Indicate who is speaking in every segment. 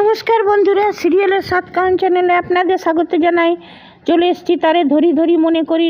Speaker 1: নমস্কার বন্ধুরা, সিরিয়ালের সাতকাহন চ্যানেলে আপনাদের স্বাগত জানাই। চলে এসেছি তারে ধরি ধরি মনে করি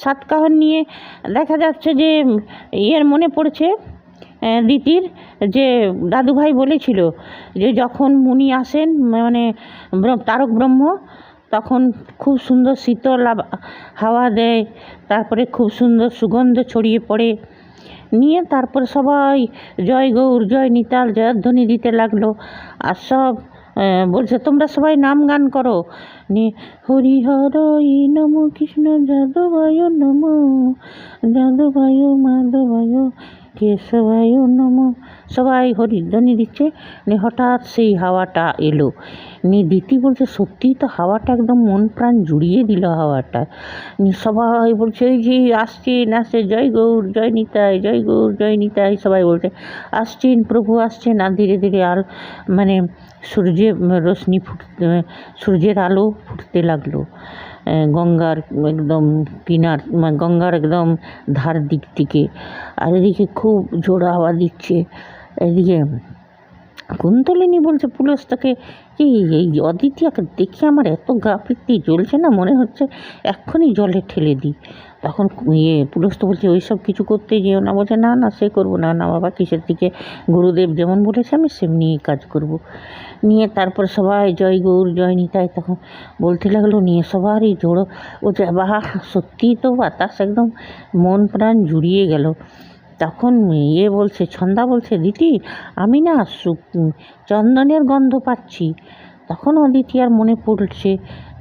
Speaker 1: সাতকাহন নিয়ে। দেখা যাচ্ছে যে এর মনে পড়ছে দিতির যে দাদুভাই বলেছিল যে যখন মুনি আসেন মানে তারক ব্রহ্ম, তখন খুব সুন্দর শীতল হাওয়া দেয়, তারপরে খুব সুন্দর সুগন্ধ ছড়িয়ে পড়ে। নিয়ে তারপর সবাই জয় গৌর জয় নিতাল জয়ধ্বনি দিতে লাগলো। আর সব বলছে তোমরা সবাই নাম গান করো। নিয়ে হরিহরই নম কৃষ্ণ যাদবায় নম যাদবায় মাধবায় কেশবায় নম, সবাই হরিধ্বনি দিচ্ছে। নিয়ে হঠাৎ সেই হাওয়াটা এলো। নিয়ে দিতি বলছে সত্যিই তো হাওয়াটা একদম মন প্রাণ জুড়িয়ে দিল হাওয়াটা। নিয়ে সবাই বলছে এই যে আসছেন আসছে, জয় গৌর জয় নিতাই জয় গৌর জয় নিতাই, সবাই বলছে আসছেন প্রভু আসছেন। আর ধীরে ধীরে আর মানে সূর্যের রশ্মি সূর্যের আলো ফুটতে লাগলো গঙ্গার একদম কিনার, গঙ্গার একদম ধার দিক থেকে। আর এদিকে খুব জোর হাওয়া দিচ্ছে। এদিকে কুন্তলিনী বলছে পুলস্তকে কি এই অদিতিয়াকে দেখে আমার এত গা পিত্তি জ্বলছে না, মনে হচ্ছে এক্ষুনি জলে ঠেলে দিই। তখন পুলস্ত বলছে ওইসব কিছু করতে যেও না। বলছে না না সে করবো না, না বাবা কিসের দিকে, গুরুদেব যেমন বলেছে আমি সেমনি কাজ করব। নিয়ে তারপর সবাই জয় গৌর জয় নিতাই তখন বলতে লাগলো। নিয়ে সবারই জোড়ো বলছে বাহ সত্যিই তো বাতাস একদম মন প্রাণ জুড়িয়ে গেল। তখন বলছে ছন্দা বলছে দিদি আমি না চন্দনের গন্ধ পাচ্ছি। তখন অদিতি আর মনে পড়ছে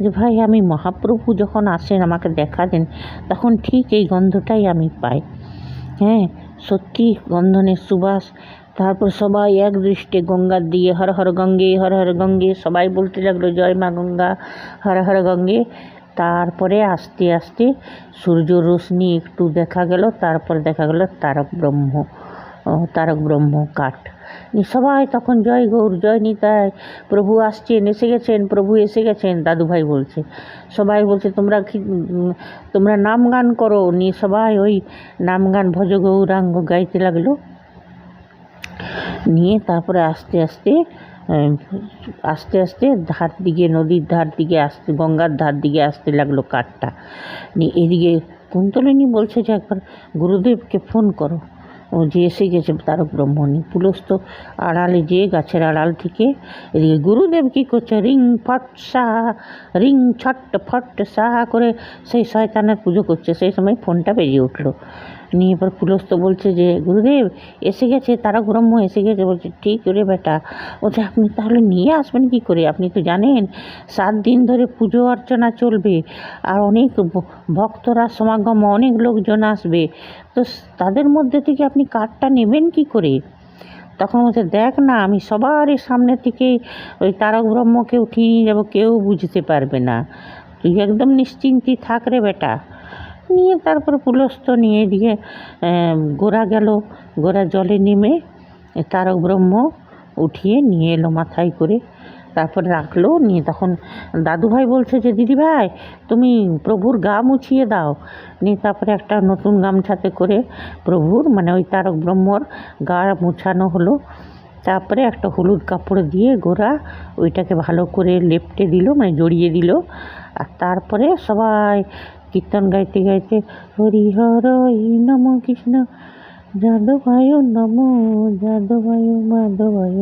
Speaker 1: যে ভাই আমি মহাপ্রভু যখন আসেন আমাকে দেখা দেন তখন ঠিক এই গন্ধটাই আমি পাই। হ্যাঁ সত্যি গন্ধনের সুবাস। তারপর সবাই এক দৃষ্টে গঙ্গার দিয়ে হর হর গঙ্গে সবাই বলতে লাগলো জয় মা গঙ্গা হর হর গঙ্গে। তারপরে আস্তে আস্তে সূর্য রশ্মি একটু দেখা গেল, তারপর দেখা গেল তারক ব্রহ্ম কাঠ। সবাই তখন জয় গৌর জয় নিতাই প্রভু আসছেন এসে গেছেন প্রভু এসে গেছেন। দাদুভাই বলছে সবাই বলছে তোমরা নাম গান করো। নিয়ে সবাই ওই নাম গান ভজ গৌরাঙ্গ গাইতে লাগলো। নিয়ে তারপরে আস্তে আস্তে ধার দিকে নদীর ধার দিকে আসতে গঙ্গার ধার দিকে আসতে লাগলো কাঠটা। নিয়ে এদিকে কুন্তলিনী বলছে যে একবার গুরুদেবকে ফোন করো, ও যে এসে গেছে তারক ব্রহ্মণী। পুলস্ত আড়ালে যেয়ে গাছের আড়াল থেকে এদিকে গুরুদেব কী করছে রিং ফট সাহা রিং ছট ফট সাহা করে সেই শয়তানের পুজো করছে। সেই সময় ফোনটা বেজে উঠলো। নিয়ে এবার পুলস্ত বলছে যে গুরুদেব এসে গেছে তারক ব্রহ্ম এসে গেছে। বলছে ঠিক রে বেটা। বলছে আপনি তাহলে নিয়ে আসবেন কী করে, আপনি তো জানেন 7 দিন ধরে পুজো অর্চনা চলবে আর অনেক ভক্তরা সমাগম, অনেক লোকজন আসবে, তো তাদের মধ্যে থেকে আপনি কাঠটা নেবেন কি করে। তখন বলছে দেখ না আমি সবার সামনে থেকেই ওই তারক ব্রহ্মকে উঠিয়ে নিয়ে যাবো, কেউ বুঝতে পারবে না, তুই একদম নিশ্চিন্তি থাক রে বেটা। নিয়ে তারপর পুলস্ত নিয়ে দিয়ে গোরা গেল। গোরা জলে নেমে তারক ব্রহ্ম উঠিয়ে নিয়ে এলো মাথায় করে, তারপর রাখলো। নিয়ে তখন দাদুভাই বলছে যে দিদিভাই তুমি প্রভুর গা মুছিয়ে দাও। নিয়ে তারপরে একটা নতুন গামছাতে করে প্রভুর মানে ওই তারক ব্রহ্মর গা মুছানো হলো। তারপরে একটা হলুদ কাপড় দিয়ে গোরা ওইটাকে ভালো করে লেপটে দিল, মানে জড়িয়ে দিল। আর তারপরে সবাই কীর্তন গাইতে গাইতে হরিহর নম কৃষ্ণ যাদবায় নম যাদবায় মাধবায়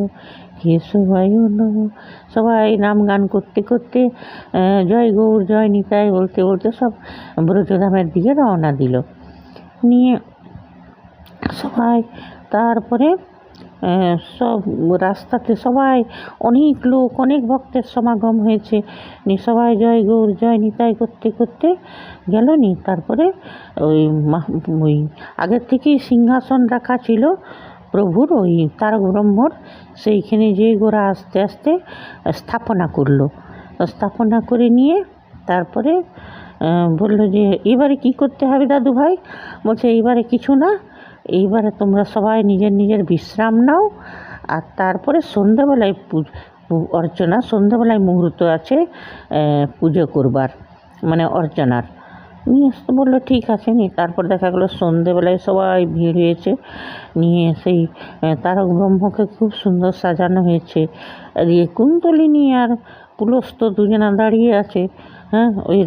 Speaker 1: কেশবায় নম, সবাই নাম গান করতে করতে জয় গৌর জয় নিতাই বলতে বলতে সব ব্রজধামের দিকে রওনা দিল। নিয়ে সবাই তারপরে সব রাস্তাতে সবাই অনেক লোক অনেক ভক্তের সমাগম হয়েছে। নিয়ে সবাই জয় গৌর জয় নিতাই করতে করতে গেল। নি তারপরে ওই আগের থেকেই সিংহাসন রাখা ছিল প্রভুর ওই তারক ব্রহ্মর, সেইখানে যেয়ে গোরা আস্তে আস্তে স্থাপনা করলো। স্থাপনা করে নিয়ে তারপরে বললো যে এবারে কি করতে হবে দাদু ভাই। বলছে এইবারে কিছু না, এইবারে তোমরা সবাই নিজের নিজের বিশ্রাম নাও। আর তারপরে সন্ধ্যাবেলায় অর্চনা, সন্ধ্যাবেলায় মুহূর্ত আছে পুজো করবার মানে অর্চনার। নিয়ে আসতে বললো ঠিক আছে। নিয়ে তারপর দেখা গেলো সন্ধেবেলায় সবাই ভিড় হয়েছে, নিয়ে সেই তারক ব্রহ্মকে খুব সুন্দর সাজানো হয়েছে। এদিকে কুন্তলিনী আর পুলস্ত দুজনা দাঁড়িয়ে আছে, হ্যাঁ, ওই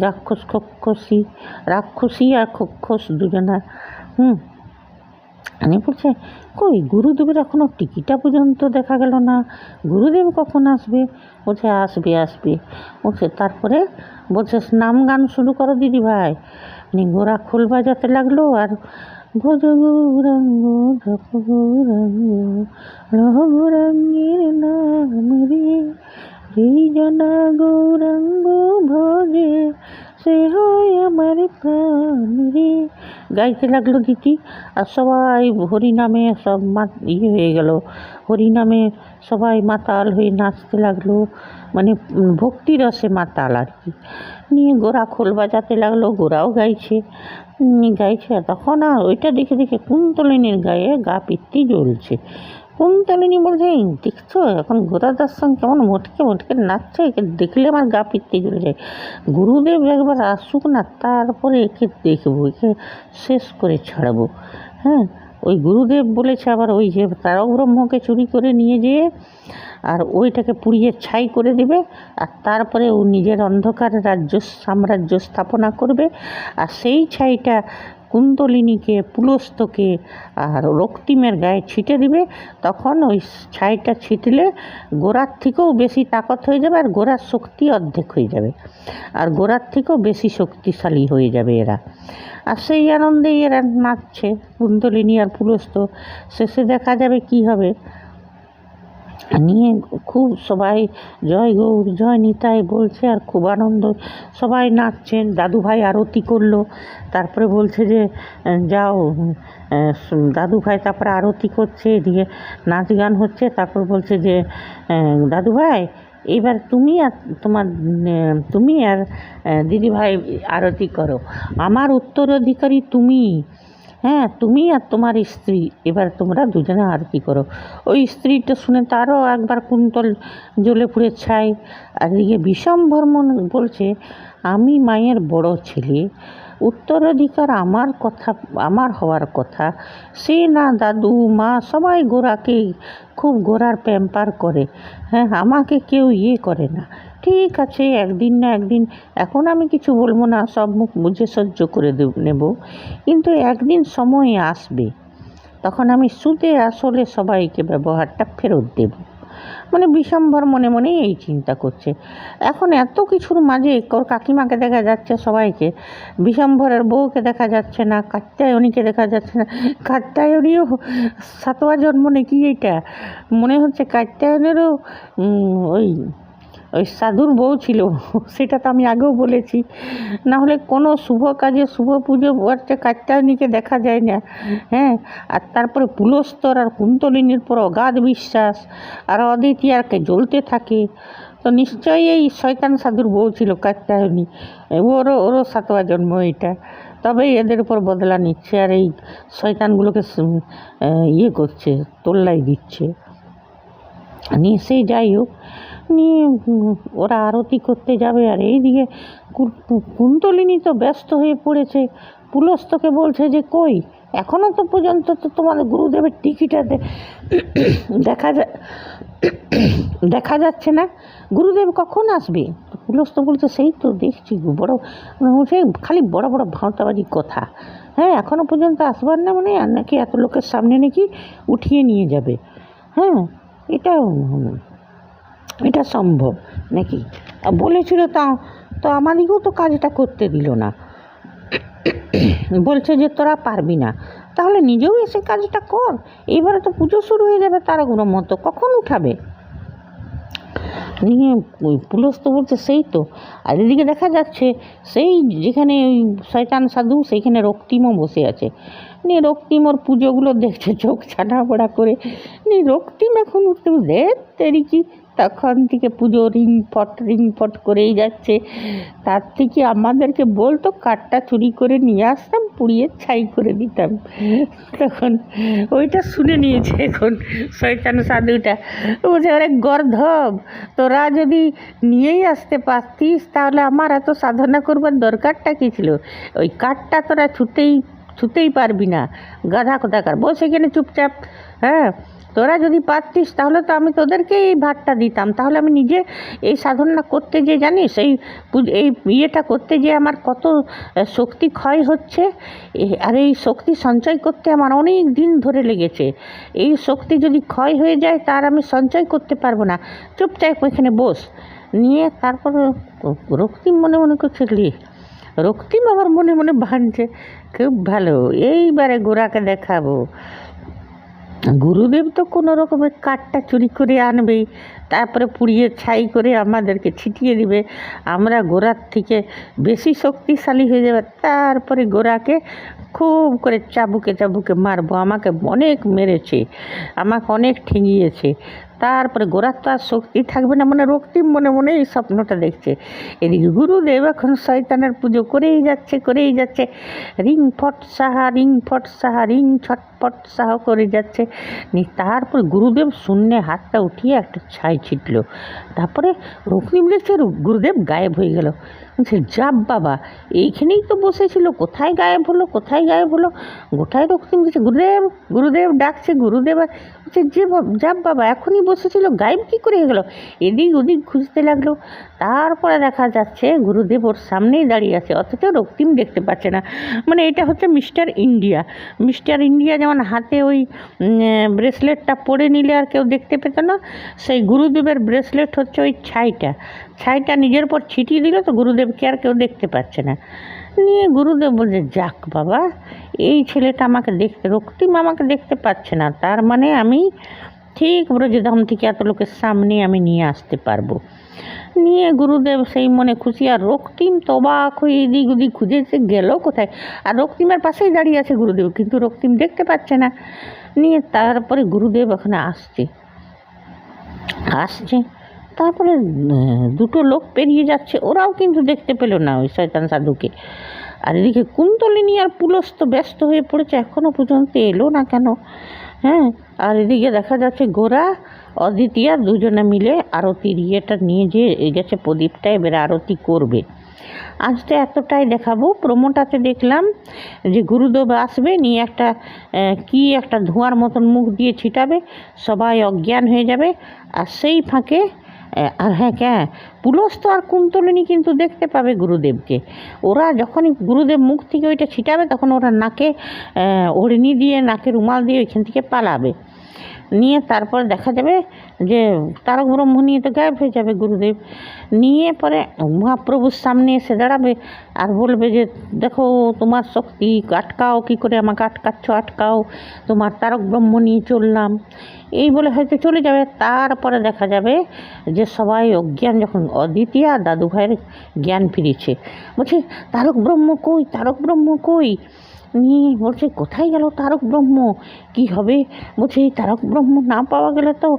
Speaker 1: রাক্ষসী আর খক্ষস দুজনা। আমি বলছে কই গুরুদেবের এখনও টিকিটা পর্যন্ত দেখা গেল না, গুরুদেব কখন আসবে? বলছে আসবে আসবে। বলছে তারপরে বলছে নাম গান শুরু করো দিদি ভাই। গোরা খোল বাজাতে লাগলো আর ভজ গৌরাঙ্গ ধপ গৌরাঙ্গ রহ গৌরাঙ্গের নাম রে, যেই জনা গৌরাঙ্গ ভজে সে হয় আমার প্রাণ রে, গাইতে লাগলো দিদি। আর সবাই হরিনামে সব হয়ে গেল, হরিনামে সবাই মাতাল হয়ে নাচতে লাগলো, মানে ভক্তিরসে মাতাল আর কি। নিয়ে গোরা খোল বাজাতে লাগলো, গোরাও গাইছে। আর তখন আর ওইটা দেখে দেখে কুন্তলিনীর গায়ে গা পিত্তি জ্বলছে। কুন্তলিনী বলছে দেখছো এখন গোরাদার সঙ্গে কেমন মোটকে মোটকে নাচছে, একে দেখলে আমার গা পিত্তি জ্বলে যায়। গুরুদেব একবার আসুক না, তারপরে একে দেখবো, একে শেষ করে ছাড়বো। হ্যাঁ, ওই গুরুদেব বলেছে আবার ওই যে তারক ব্রহ্মকে চুরি করে নিয়ে যেয়ে আর ওইটাকে পুড়িয়ে ছাই করে দেবে, আর তারপরে ও নিজের অন্ধকার সাম্রাজ্য স্থাপনা করবে। আর সেই ছাইটা কুন্তলিনীকে, পুলস্তকে আর রক্তিমের গায়ে ছিটে দিবে। তখন ওই ছাইটা ছিটলে গোরার থেকেও বেশি তাকত হয়ে যাবে, আর গোরার শক্তি অর্ধেক হয়ে যাবে, আর গোরার থেকেও বেশি শক্তিশালী হয়ে যাবে এরা। আর সেই আনন্দেই এরা নাচছে, কুন্তলিনী আর পুলস্ত। শেষে দেখা যাবে কি হবে। নিয়ে খুব সবাই জয় গৌর জয় নিতাই বলছে, আর খুব আনন্দ, সবাই নাচছেন। দাদুভাই আরতি করলো, তারপরে বলছে যে যাও, দাদুভাই তারপরে আরতি করছে, এদিকে নাচ গান হচ্ছে। তারপর বলছে যে দাদুভাই এবার তুমি আর দিদিভাই আরতি করো, আমার উত্তরাধিকারী তুমি। হ্যাঁ, তুমি আর তোমার স্ত্রী এবার তোমরা দুজনে আরতি করো। ওই স্ত্রীটা শুনে তারও একবার কুন্তল জ্বলে পুড়ে ছাই। আর এদিকে বিষমবর্মন বলছে আমি মায়ের বড় ছেলে, উত্তরাধিকার আমার হওয়ার কথা, সে না দাদু মা সবাই গোরাকে খুব গোরার প্যাম্পার করে। হ্যাঁ, আমাকে কেউ করে না। ঠিক আছে, একদিন না একদিন, এখন আমি কিছু বলবো না, সব মুখ বুঝে সহ্য করে নেব, কিন্তু একদিন সময় আসবে তখন আমি সুদে আসলে সবাইকে ব্যবহারটা ফেরত দেব। মানে বিষম্বর মনে মনে এই চিন্তা করছে। এখন এত কিছুর মাঝে ওর কাকিমাকে দেখা যাচ্ছে সবাইকে, বিষম্বরের বউকে দেখা যাচ্ছে না, কাত্যায়নীকে দেখা যাচ্ছে না। কাত্যায়নীও সাতোয়া জন্ম নাকি এইটা, মনে হচ্ছে কাত্যায়নেরও ওই সাধুর বউ ছিল, সেটা তো আমি আগেও বলেছি। না হলে কোনো শুভ কাজে শুভ পুজো বাড়ছে কাত্যায়নীকে দেখা যায় না। হ্যাঁ, আর তারপরে পুলস্তর আর কুন্তলিনীর পর অগাধ বিশ্বাস, আর অদিতি আরকে জ্বলতে থাকে। তো নিশ্চয়ই এই শয়তান সাধুর বউ ছিল কাত্যায়নী, ওরও সাতোয়া জন্ম এটা। তবে এদের উপর বদলা নিচ্ছে আর এই শয়তানগুলোকে করছে, তোল্লাই দিচ্ছে। নিয়ে সেই যাই হোক, নিয়ে ওরা আরতি করতে যাবে। আর এইদিকে কুন্তলিনী তো ব্যস্ত হয়ে পড়েছে, পুলস্তকে বলছে যে কই এখনও তো পর্যন্ত তো তোমাদের গুরুদেবের টিকিটাতে দেখা যাচ্ছে না, গুরুদেব কখন আসবে? পুলস্ত বলছে সেই তো দেখছি বড়, সেই খালি বড় বড় ভাঁওতাবাজি কথা। হ্যাঁ, এখনও পর্যন্ত আসবার না, মানে আর নাকি এত লোকের সামনে নাকি উঠিয়ে নিয়ে যাবে। হ্যাঁ, এটা সম্ভব নাকি? বলেছিল তো আমাদেরকেও তো কাজটা করতে দিল না, বলছে যে তোরা পারবি না, তাহলে নিজেও এসে কাজটা কর। এবারে তো পুজো শুরু হয়ে যাবে, তারা মতো কখন উঠাবে? নিয়ে পুলস্ত বলছে সেই তো। আর এদিকে দেখা যাচ্ছে সেই যেখানে ওই শয়তান সাধু, সেইখানে রক্তিমও বসে আছে। নিয়ে রক্তিম ওর পুজোগুলো দেখছে চোখ ছানা পড়া করে। নিয়ে রক্তিম এখন উঠতে দেরি কি, তখন থেকে পুজো রিংফট করেই যাচ্ছে। তার থেকে আমাদেরকে বলতো কাঠটা চুরি করে নিয়ে আসতাম, পুড়িয়ে ছাই করে দিতাম। তখন ওইটা শুনে নিয়েছে এখন শয়তান সাধুটা, বলছে আরে গর্ধব, তোরা যদি নিয়েই আসতে পারতিস তাহলে আমার এত সাধনা করবার দরকারটা কী ছিল? ওই কাঠটা তোরা ছুতেই পারবি না, গাধা কোথাকার, বসে এখানে চুপচাপ। হ্যাঁ, তোরা যদি পারতিস তাহলে তো আমি তোদেরকে এই ভাতটা দিতাম, তাহলে আমি নিজে এই সাধনা করতে যে জানিস এই ইয়েটা করতে যে আমার কত শক্তি ক্ষয় হচ্ছে, আর এই শক্তি সঞ্চয় করতে আমার অনেক দিন ধরে লেগেছে। এই শক্তি যদি ক্ষয় হয়ে যায় তার আমি সঞ্চয় করতে পারবো না, চুপচাপ এখানে বস। নিয়ে তারপর রক্তিম মনে মনে করছে, রক্তিম আবার মনে মনে ভাবছে খুব ভালো, এইবারে গোরাকে দেখাবো। গুরুদেব তো কোনো রকমের কাঠটা চুরি করে আনবেই, তারপরে পুড়িয়ে ছাই করে আমাদেরকে ছিটিয়ে দিবে, আমরা গোরার থেকে বেশি শক্তিশালী হয়ে যাবে, তারপরে গোরাকে খুব করে চাবুকে মারবো। আমাকে অনেক মেরেছে, আমাকে অনেক ঠেঙিয়েছে, তারপরে গোরার তো আর শক্তি থাকবে না। মানে রক্তিম মনে মনে এই স্বপ্নটা দেখছে। এদিকে গুরুদেব এখন শয়তানের পুজো করেই যাচ্ছে, রিং ফট সাহা রিং ছটপট সাহা করে যাচ্ছে। তারপর গুরুদেব শূন্যে হাতটা উঠিয়ে একটা ছাই ছিটল, তারপরে রক্তিম দেখছে গুরুদেব গায়েব হয়ে গেল। যাব বাবা, এইখানেই তো বসেছিল, কোথায় গায়েব হলো? গোটায় রক্তিম বলছে গুরুদেব ডাকছে। গুরুদেব বলছে যে যাব বাবা, এখনই বসেছিল, গায়েব কী করে গেল? এদিক ওদিক খুঁজতে লাগলো, তারপরে দেখা যাচ্ছে গুরুদেব ওর সামনেই দাঁড়িয়ে আছে, অথচ রক্তিম দেখতে পাচ্ছে না। মানে এটা হচ্ছে মিস্টার ইন্ডিয়া যেমন হাতে ওই ব্রেসলেটটা পরে নিলে আর কেউ দেখতে পেত না, সেই গুরুদেবের ব্রেসলেট হচ্ছে ওই ছাইটা নিজের উপর ছিটিয়ে দিল, তো গুরুদেবকে আর কেউ দেখতে পাচ্ছে না। নিয়ে গুরুদেব বলছে যাক বাবা, এই ছেলেটা রক্তিম আমাকে দেখতে পাচ্ছে না, তার মানে আমি ঠিক ব্রজধাম থেকে এত লোকের সামনে আমি নিয়ে আসতে পারবো। নিয়ে গুরুদেব সেই মনে খুশি, আর রক্তিম তো অবাক হয়ে এদিক ওদিক খুঁজেছে, গেল কোথায়? আর রক্তিমের পাশেই দাঁড়িয়ে আছে গুরুদেব, কিন্তু রক্তিম দেখতে পাচ্ছে না। নিয়ে তারপরে গুরুদেব ওখানে আসছে, তারপরে দুটো লোক পেরিয়ে যাচ্ছে, ওরাও কিন্তু দেখতে পেল না ওই শয়তান সাধুকে। আর এদিকে কুন্তলিনী আর পুলস্ত ব্যস্ত হয়ে পড়েছে, এখনও পর্যন্ত এলো না কেন? হ্যাঁ, আর এদিকে দেখা যাচ্ছে গোরা অদ্বিতীয়া দুজনে মিলে আরতির ইয়েটা নিয়ে গেছে প্রদীপটা, এবারে আরতি করবে। আজ তো এতটাই দেখাবো। প্রোমোটাতে দেখলাম যে গুরুদেব আসবে, নিয়ে একটা ধোঁয়ার মতন মুখ দিয়ে ছিটাবে, সবাই অজ্ঞান হয়ে যাবে। আর সেই ফাঁকে আর পুলস্ত আর কুন্তলিনী কিন্তু দেখতে পাবে গুরুদেবকে। ওরা যখনই গুরুদেব মুখ থেকে ওইটা ছিটাবে, তখন ওরা নাকে ওড়নি দিয়ে, নাকে রুমাল দিয়ে ওইখান থেকে পালাবে। নিয়ে তারপর দেখা যাবে যে তারক ব্রহ্ম নিয়ে তো গায়েব হয়ে যাবে গুরুদেব। নিয়ে পরে মহাপ্রভুর সামনে এসে দাঁড়াবে আর বলবে যে দেখো তোমার শক্তি, আটকাও, কী করে আমাকে আটকাও, তোমার তারক ব্রহ্ম নিয়ে চললাম, এই বলে হয়তো চলে যাবে। তারপরে দেখা যাবে যে সবাই অজ্ঞান, যখন অদ্বিতীয় আর দাদু ভাইয়ের জ্ঞান ফিরেছে, বলছে তারক ব্রহ্ম কই? নিয়ে বলছে কোথায় গেল তারক ব্রহ্ম, কি হবে? বলছে এই তারক ব্রহ্ম না পাওয়া গেলে তো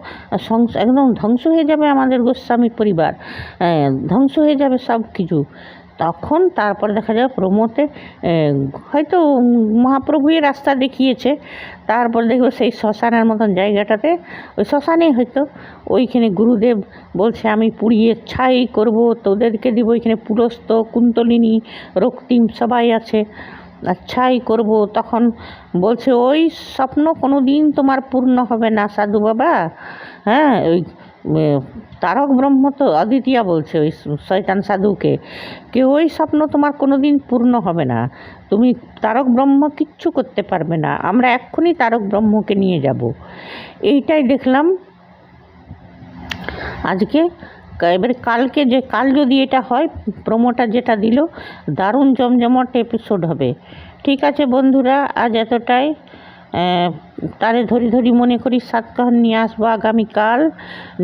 Speaker 1: একদম ধ্বংস হয়ে যাবে আমাদের গোস্বামী পরিবার, ধ্বংস হয়ে যাবে সব কিছু। তখন তারপর দেখা যাবে প্রমোতে হয়তো মহাপ্রভুই রাস্তা দেখিয়েছে, তারপর দেখবো সেই শ্মশানের মতন জায়গাটাতে, ওই শ্মশানেই হয়তো ওইখানে গুরুদেব বলছে আমি পুড়িয়ে ছাই করব, তোদেরকে দিব, ওইখানে পুলস্ত, কুন্তলিনী, রক্তিম সবাই আছে, ছাই করব। তখন বলছে ওই স্বপ্ন কোনো দিন তোমার পূর্ণ হবে না সাধু বাবা। হ্যাঁ, ওই তারক ব্রহ্ম তো অদ্বিতীয়া বলছে ওই শয়তান সাধুকে, ওই স্বপ্ন তোমার কোনো দিন পূর্ণ হবে না, তুমি তারক ব্রহ্ম কিচ্ছু করতে পারবে না, আমরা এক্ষুনি তারক ব্রহ্মকে নিয়ে যাব। এইটাই দেখলাম আজকে। এবারে কাল যদি এটা হয়, প্রোমোটা যেটা দিল, দারুণ জমজমট এপিসোড হবে। ঠিক আছে বন্ধুরা, আজ এতটাই। তারে ধরি মনে করি সাতকাহন নিয়ে আসবো আগামীকাল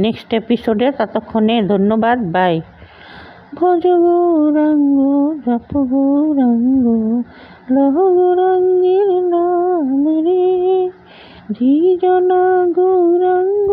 Speaker 1: নেক্সট এপিসোডে। ততক্ষণে ধন্যবাদ, বাই। ভজ গৌরাঙ্গ জপ গৌরাঙ্গ লহ গৌরাঙ্গের নাম রে, জি জনা গৌরাঙ্গ।